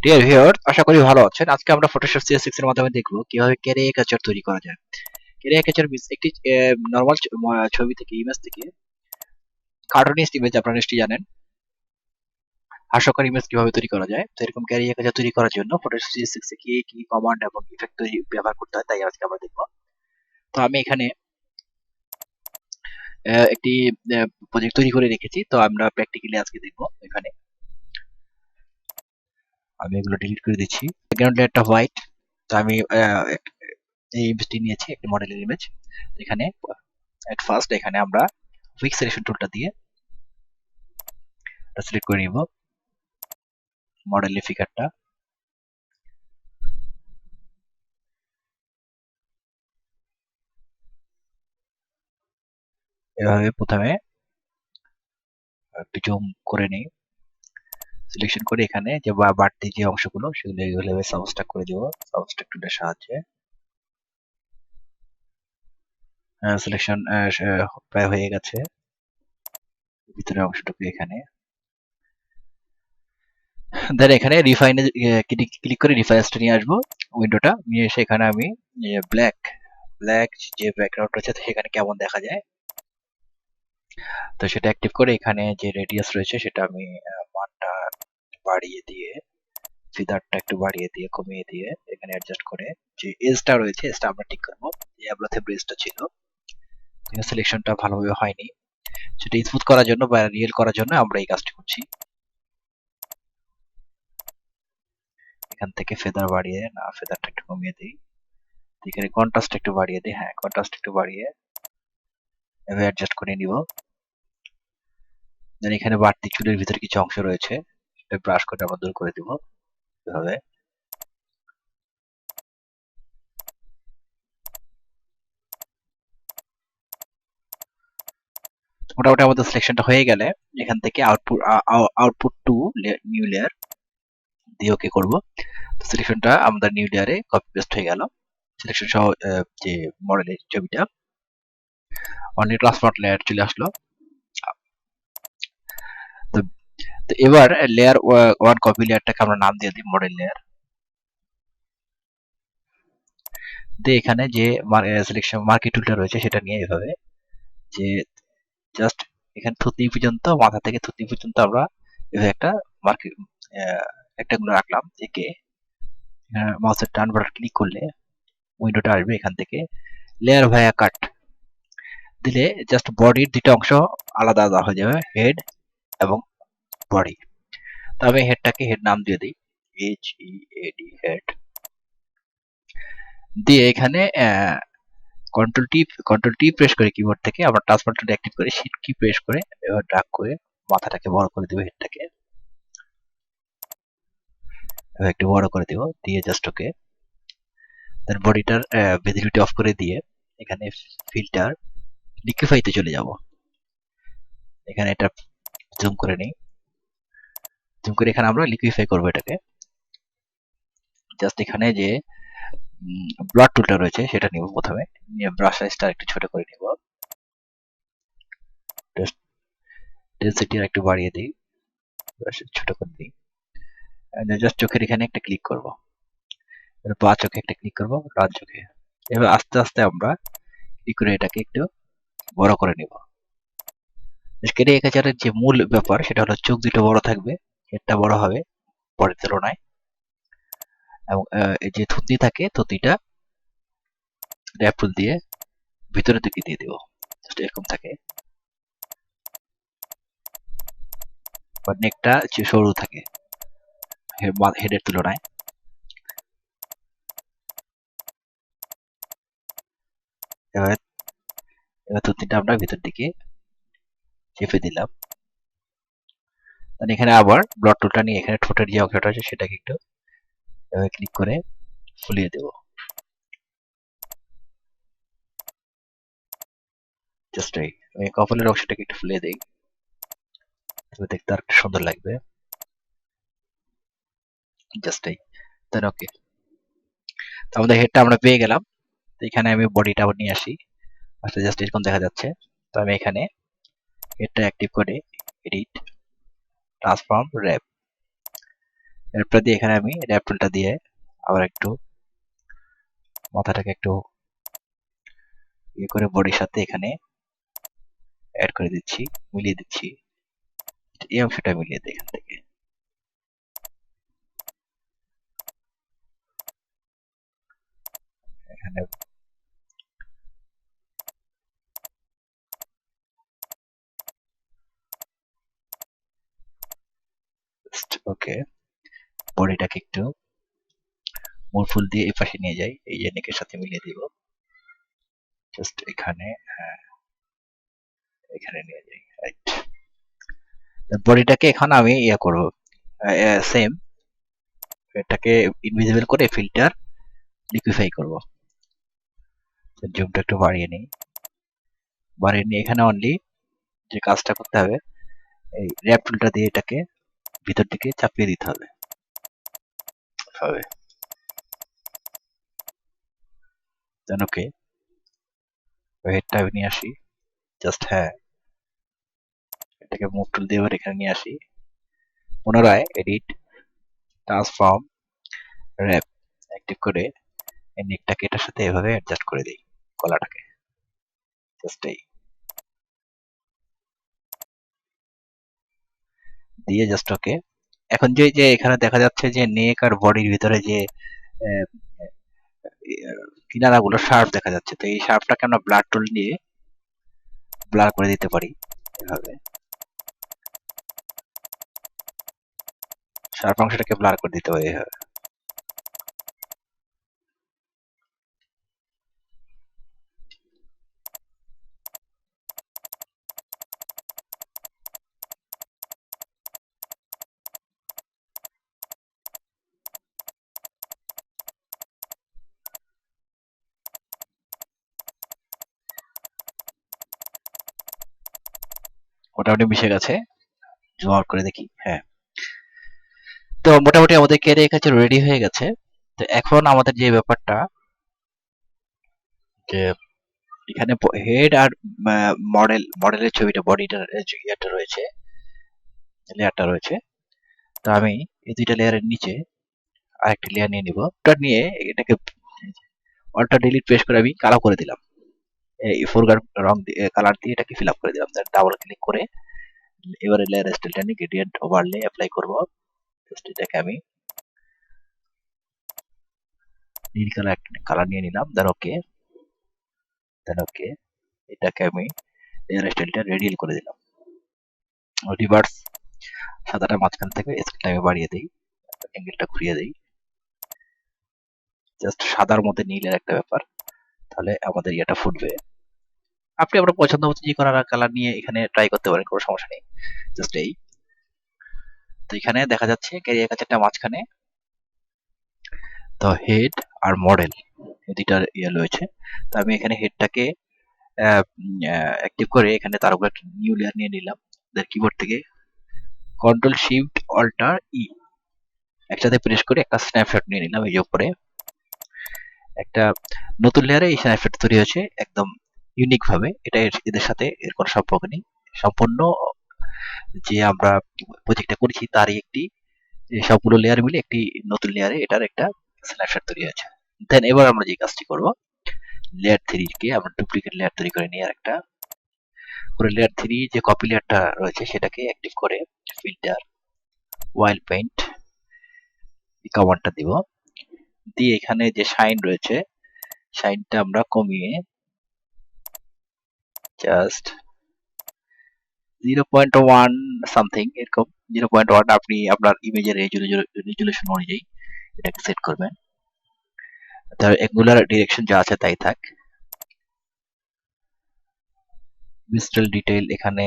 Dear viewers, আশা করি ভালো আছেন। আজকে আমরা ফটোশপ CS6 এর মাধ্যমে দেখব কিভাবে ক্যারিকেচার তৈরি করা যায়। ক্যারিকেচার একটি নরমাল ছবি থেকে, ইমেজ থেকে কার্টুনিস্ট ইমেজ, আপনারা নিশ্চয়ই জানেন হাস্যকর ইমেজ কিভাবে তৈরি করা যায়। তো এরকম ক্যারিকেচার তৈরি করার জন্য ফটোশপ CS6 এ কি কমান্ড এবং ইফেক্ট তৈরি ব্যবহার করতে হয়, তাই আজকে আমরা দেখব। তো আমি এখানে একটি প্রজেক্ট তৈরি করে রেখেছি, তো আমরা প্র্যাকটিক্যালি আজকে দেখব। এখানে আমি এগুলো ডিলিট করে দিচ্ছি। ব্যাকগ্রাউন্ড লেয়ারটা হোয়াইট। তো আমি এই ইমেজটি নিয়েছি, একটি মডেলের ইমেজ। এখানে এট ফার্স্ট এখানে আমরা কুইক সিলেকশন টুলটা দিয়ে সিলেক্ট করে নিব মডেলের ফিগারটা। এভাবে প্রথমে একটু জুম করে নিই, সিলেকশন করে এখানে যে বাড়তি যে অংশগুলো সেগুলো এইভাবে সাবস্ট্রাক্ট করে দেব সাবস্ট্রাক্ট টুলের সাহায্যে। সিলেকশন প্রায় হয়ে গেছে। ভিতরের অংশটুকু এখানে দেন এখানে রিফাইনে ক্লিক করে রিফাইন্সটা নিয়ে আসবো। উইন্ডোটা নিয়ে এসে এখানে আমি ব্ল্যাক যে ব্যাকগ্রাউন্ড রয়েছে সেখানে কেমন দেখা যায় তো সেটা অ্যাক্টিভ করে এখানে যে রেডিয়াস রয়েছে সেটা আমি মানটা বাড়িয়ে দিয়ে, ফিদারটা একটু বাড়িয়ে দিয়ে, কমিয়ে দিয়ে এখানে অ্যাডজাস্ট করে যে এজটা রয়েছে এজটা আমরা ঠিক করবো। যে অ্যাবলাথে ব্রেসটা ছিল সিলেকশনটা ভালোভাবে হয়নি, সেটা স্মুথ করার জন্য বা রিয়েল করার জন্য আমরা এই কাজটি করছি। এখান থেকে ফেদার বাড়িয়ে, না ফেদারটা একটু কমিয়ে দিই, এখানে কন্ট্রাস্ট একটু বাড়িয়ে দিই, হ্যাঁ কন্ট্রাস্ট একটু বাড়িয়ে এভাবে অ্যাডজাস্ট করে নিব। দেন এখানে বাড়তি চুলের ভিতরে কিছু অংশ রয়েছে সেটা ব্রাশ করে আমরা দূর করে দিব এভাবে। মোটামুটি আমাদের সিলেকশনটা হয়ে গেলে এখান থেকে আউটপুট টু নিউ লেয়ার দিয়ে ওকে করব। সিলেকশনটা আমাদের নিউ লেয়ারে কপি পেস্ট হয়ে গেল, সিলেকশন সহ যে মডেলের ছবিটা অনলি ট্রান্সফর্ম লেয়ার চলে আসলো। তো এবার লেয়ার ওয়ান কপি লেয়ারটাকে আমরা নাম দিয়ে দিই মডেল লেয়ার দিয়ে এখানে যে সিলেকশন মার্কেট টুলটা রয়েছে সেটা নিয়ে এভাবে যে জাস্ট এখানে থুতনি পর্যন্ত, মাথা থেকে থুতনি পর্যন্ত আমরা এভাবে একটা মার্কেট রেক্ট্যাঙ্গুলার রাখলাম। একে মাউসের ডান বাটন ক্লিক করলে উইন্ডোটা আসবে, এখান থেকে লেয়ার ভায়া কাট দিলে জাস্ট বডির দুটো অংশ আলাদা আলাদা হয়ে যাবে, হেড এবং বডি। তো আমি হেডটাকে হেড নাম দিয়ে দিই, HEAD হেড দিয়ে এখানে কন্ট্রোল টি প্রেস করে কিবোর্ড থেকে আমরা টাচ বাটনটা অ্যাক্টিভ করে শিফট কি প্রেস করে এবার ড্র্যাগ করে মাথাটাকে বড় করে দেব, হেডটাকে একটু বড় করে দেব দিয়ে জাস্ট ওকে। দেন বডিটার ভিজিবিলিটি অফ করে দিয়ে এখানে ফিল্টার লিকুইফাইতে চলে যাব। এখানে এটা জুম করে নিই, জুম করে এখানে আমরা লিকুইফাই করবো এটাকে। জাস্ট এখানে যে ব্লাড টুলটা রয়েছে সেটা নিব, প্রথমে নিয়ে ব্রাশ সাইজটা একটু ছোট করে নিব, ডেনসিটি একটু বাড়িয়ে দিই, ছোট করে দিই। জাস্ট চোখের এখানে একটা ক্লিক করব, বা চোখে একটা ক্লিক করব, ডান চোখে। এবার আস্তে আস্তে আমরা কি করে এটাকে একটু বড় করে নিব। ক্যারিকেচারের যে মূল ব্যাপার সেটা হলো চোখ দুটো বড় থাকবে, হেডটা বড় হবে পরের তুলনায়, এবং এই যে থুতনি থাকে থুতনিটা র‍্যাপ টুল দিয়ে ভিতরের দিকে দিয়ে দিব, জাস্ট এরকম থাকে। বা নেকটা সরু থাকে হেডের তুলনায়। এবার থুতনিটা আমরা ভিতর দিকে চেপে দিলাম। এখানে আবার ব্লাড টুলটা নিয়ে এখানে ঠোঁটের যে অংশটা আছে সেটাকে একটু ক্লিক করে ফুলিয়ে দেব, জাস্ট এই কপালের অংশটাকে একটু ফুলিয়ে দেই, তবে দেখতে আর একটু সুন্দর লাগবে, জাস্ট এই। দেন ওকে, তো আমাদের হেডটা আমরা পেয়ে গেলাম। তো এখানে আমি বডিটা আবার নিয়ে আসি, আচ্ছা জাস্ট এরকম দেখা যাচ্ছে। তো আমি এখানে হেডটা অ্যাক্টিভ করে এডিট ট্রান্সফর্ম র্যাপ র্যাপটা দিয়ে এখানে আমি র্যাপ টুলটা দিয়ে আবার একটু মাথাটাকে একটু ইয়ে করে বডির সাথে এখানে অ্যাড করে দিচ্ছি, মিলিয়ে দিচ্ছি। এই অংশটা মিলিয়ে দিই এখান থেকে। এখানে ওকে, বডিটাকে একটু মূল ফুল দিয়ে এই পাশে নিয়ে যাই, এই যে নেকের সাথে মিলিয়ে দিব। জাস্ট এখানে, হ্যাঁ এখানে নিয়ে যাই, রাইট। বডিটাকে এখন আমি ইয়ে করব, সেম এটাকে ইনভিজিবল করে ফিল্টার লিকুইফাই করব। জুমটা একটু বাড়িয়ে নিই, এখানে অনলি যে কাজটা করতে হবে, এই র্যাপ টুলটা দিয়ে এটাকে ভিতর দিকে চাপিয়ে দিতে হবে। দেন ওকে, হেডটা আমি নিয়ে আসি, জাস্ট হ্যাঁ এটাকে মুভ টুল দিয়ে এবার এখানে নিয়ে আসি। পুনরায় এডিট, ট্রান্সফর্ম, র্যাপ অ্যাক্টিভ করে এই নেকটাকে এটার সাথে এভাবে অ্যাডজাস্ট করে দিই, গলাটাকে জাস্ট এই দিয়ে জাস্ট ওকে। এখন যে যে এখানে দেখা যাচ্ছে যে নেক আর বডির ভিতরে যে কিনারাগুলো শার্প দেখা যাচ্ছে, তো এই শার্পটাকে আমরা ব্লার টুল নিয়ে ব্লার করে দিতে পারি এভাবে। শার্প অংশটাকে ব্লার করে দিতে পারি এভাবে। মোটামুটি মিশে গেছে, জুম আউট করে দেখি, হ্যাঁ। তো মোটামুটি আমাদের ক্যারিয়ার কাছে রেডি হয়ে গেছে। তো এখন আমাদের যে ব্যাপারটা, যে এখানে হেড আর মডেলের ছবিটা, বডিটার ইয়েটা রয়েছে, লেয়ারটা রয়েছে। তো আমি এই দুইটা লেয়ারের নিচে আরেকটি লেয়ার নিয়ে নিব, ওটা নিয়ে এটাকে অল্টার ডিলিট প্রেস করে আমি কালো করে দিলাম, এই ফোরগ্রাউন্ড রং দিয়ে কালার দিয়ে এটাকে ফিল আপ করে দিলাম। ডাবল ক্লিক করে এবারে লেয়ার স্টাইলটা নিয়ে গ্রেডিয়েন্ট ওভারলে অ্যাপ্লাই করব। জাস্ট এটাকে আমি নীল কালার নিয়ে নিলাম, দেন ওকে, এটাকে আমি লেয়ার স্টাইলটা রেডিয়াল করে দিলাম। রিভার্স সাদাটা মাঝখান থেকে স্কেলটা আমি বাড়িয়ে দিই, অ্যাঙ্গেলটা ঘুরিয়ে দিই, জাস্ট সাদার মধ্যে নীলের একটা ব্যাপার, তাহলে আমাদের ইয়েটা ফুটবে। আপনি আপনার পছন্দ মতো যে কোনো কালার নিয়ে এখানে ট্রাই করতে পারেন, কোনো সমস্যা নেই। জাস্ট এই তো এখানে দেখা যাচ্ছে ক্যারিয়ার কাছেরটা মাঝখানে, তো হেড আর মডেল এই দুইটার ইয়ে রয়েছে। তো আমি এখানে হেডটাকে অ্যাক্টিভ করে এখানে তার উপর একটা নিউ লেয়ার নিয়ে নিলাম, কিবোর্ড থেকে কন্ট্রোল শিফট অল্টার ই একসাথে প্রেস করে একটা স্ন্যাপশট নিয়ে নিলাম। এই যে উপরে একটা নতুন লেয়ারে এই স্ন্যাপশট তৈরি হয়েছে একদম ইউনিক ভাবে, এটা এদের সাথে এর কোনো সম্পর্ক নেই, সম্পূর্ণ যে আমরা প্রজেক্টটা করেছি তারই একটি, সবগুলো লেয়ার মিলে একটি নতুন লেয়ারে এটার একটা স্ন্যাপশট তৈরি হয়েছে। দেন এবার আমরা যে কাজটি করব, লেয়ার 3 কে আমরা ডুপ্লিকেট লেয়ার তৈরি করে নিয়ে একটা করে লেয়ার 3 যে কপি লেয়ারটা রয়েছে সেটাকে অ্যাক্টিভ করে ফিল্টার ওয়াইল্ড পেইন্ট এই কমান্ডটা দিব, দিয়ে এখানে যে শাইন রয়েছে শাইনটা আমরা কমিয়ে জাস্ট 0.1 সামথিং এরকম, 0.1 আপনি আপনার ইমেজের রেজুলেশন অনুযায়ী এটাকে সেট করবেন। তার অ্যাঙ্গুলার ডিরেকশন যা আছে তাই থাক। ভিস্টাল ডিটেইল এখানে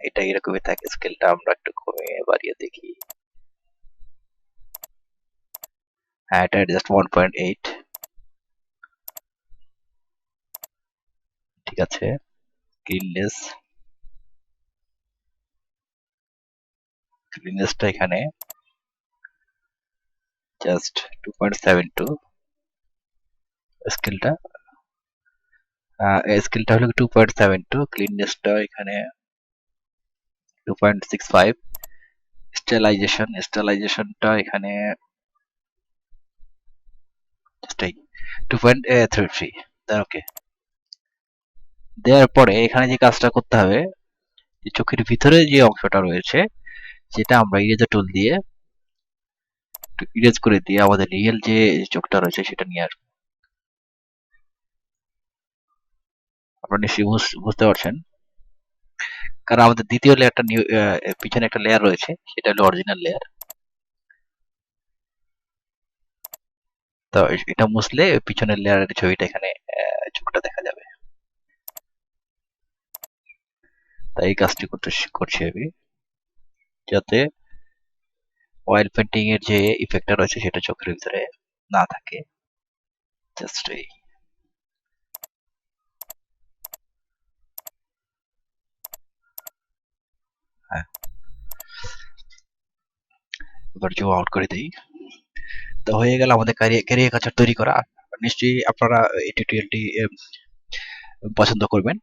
এটা এরকমই থাকে, স্কেলটা আমরা একটু কমিয়ে বাড়িয়ে দেখি, হ্যাঁ এটা জাস্ট 1.8 ঠিক আছে। ক্লিননেসটা এখানে জাস্ট 2.72, স্কেলটা হলো 2.72, ক্লিননেসটা এখানে 2.65, স্টাইলাইজেশনটা এখানে just এই 2.33 ওকে। দেওয়ার পরে এখানে যে কাজটা করতে হবে, যে চোখের ভিতরে যে অংশটা রয়েছে সেটা আমরা ইরেজার টুল দিয়ে একটু ইরেজ করে দিয়ে আমাদের রিয়েল যে চোখটা রয়েছে সেটা নিয়ে আসবো। আপনারা নিশ্চয়ই বুঝতে পারছেন, কারণ আমাদের দ্বিতীয় লেয়ারটা পিছনে একটা লেয়ার রয়েছে, সেটা হলো অরিজিনাল লেয়ার। তো এটা মুছলে পিছনের লেয়ারের ছবিটা এখানে চোখটা দেখা যাবে। তাই এই কাজটি করছি আমি, যাতে অয়েল পেন্টিং এর যে ইফেক্টটা রয়েছে সেটা চোখের ভিতরে না থাকে। জাস্ট এই হ্যাঁ, এবার জুম আউট করে দিই। তো হয়ে গেল আমাদের ক্যারিয়ার কাচার তৈরি করা। নিশ্চয়ই আপনারা এই টিউটোরিয়ালটি পছন্দ করবেন।